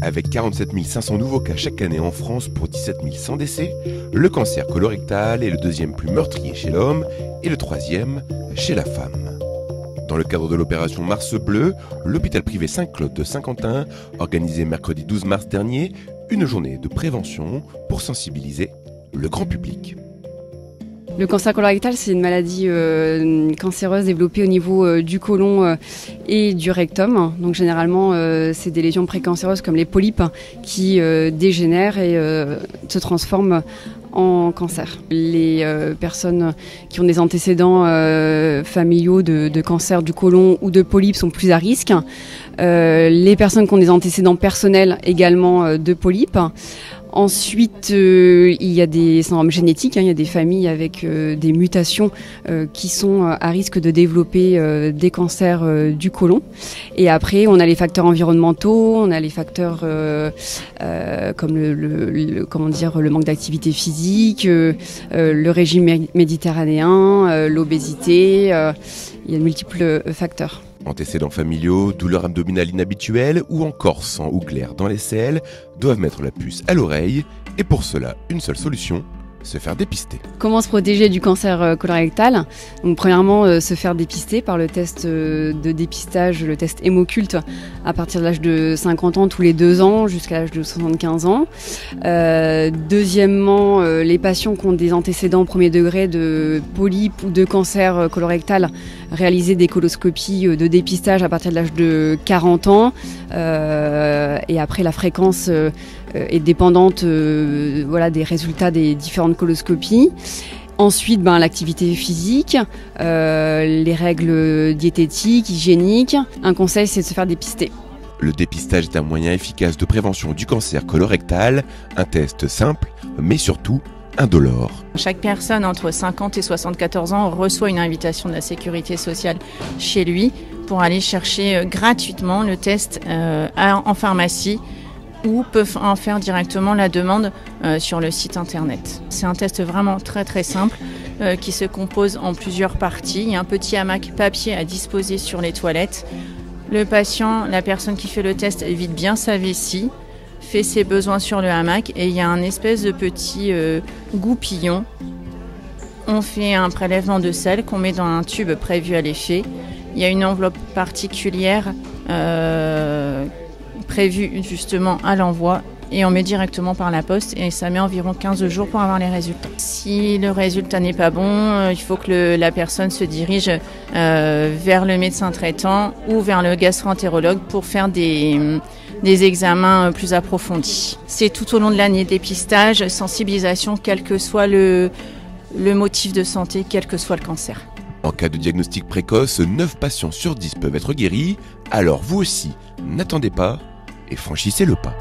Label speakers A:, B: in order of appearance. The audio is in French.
A: Avec 47 500 nouveaux cas chaque année en France pour 17 100 décès, le cancer colorectal est le deuxième plus meurtrier chez l'homme et le troisième chez la femme. Dans le cadre de l'opération Mars Bleu, l'hôpital privé Saint-Claude de Saint-Quentin organisait mercredi 12 mars dernier une journée de prévention pour sensibiliser le grand public.
B: Le cancer colorectal, c'est une maladie cancéreuse développée au niveau du côlon et du rectum. Donc généralement, c'est des lésions précancéreuses comme les polypes qui dégénèrent et se transforment en cancer. Les personnes qui ont des antécédents familiaux de cancer du côlon ou de polypes sont plus à risque. Les personnes qui ont des antécédents personnels également de polypes. Ensuite, il y a des syndromes génétiques, il y a des familles avec des mutations qui sont à risque de développer des cancers du côlon. Et après, on a les facteurs environnementaux, on a les facteurs comme le manque d'activité physique, le régime méditerranéen, l'obésité, il y a de multiples facteurs.
A: Antécédents familiaux, douleurs abdominales inhabituelles ou encore sang ou glaire dans les selles doivent mettre la puce à l'oreille et pour cela, une seule solution, se faire dépister.
B: Comment se protéger du cancer colorectal? Donc premièrement, se faire dépister par le test de dépistage, le test Hémoculte, à partir de l'âge de 50 ans tous les 2 ans jusqu'à l'âge de 75 ans. Deuxièmement, les patients qui ont des antécédents au premier degré de polypes ou de cancer colorectal, réaliser des coloscopies de dépistage à partir de l'âge de 40 ans. Et après, la fréquence est dépendante des résultats des différentes coloscopies. Ensuite, l'activité physique, les règles diététiques, hygiéniques. Un conseil, c'est de se faire dépister.
A: Le dépistage est un moyen efficace de prévention du cancer colorectal, un test simple, mais surtout indolore.
C: Chaque personne entre 50 et 74 ans reçoit une invitation de la Sécurité sociale chez lui pour aller chercher gratuitement le test en pharmacie ou peuvent en faire directement la demande sur le site internet. C'est un test vraiment très très simple qui se compose en plusieurs parties. Il y a un petit hamac papier à disposer sur les toilettes. Le patient, la personne qui fait le test, vide bien sa vessie, fait ses besoins sur le hamac et il y a un espèce de petit goupillon. On fait un prélèvement de sel qu'on met dans un tube prévu à l'effet. Il y a une enveloppe particulière prévue justement à l'envoi et on met directement par la poste et ça met environ 15 jours pour avoir les résultats. Si le résultat n'est pas bon, il faut que la personne se dirige vers le médecin traitant ou vers le gastro-entérologue pour faire des examens plus approfondis. C'est tout au long de l'année dépistage, sensibilisation, quel que soit le motif de santé, quel que soit le cancer.
A: En cas de diagnostic précoce, 9 patients sur 10 peuvent être guéris, alors vous aussi, n'attendez pas et franchissez le pas.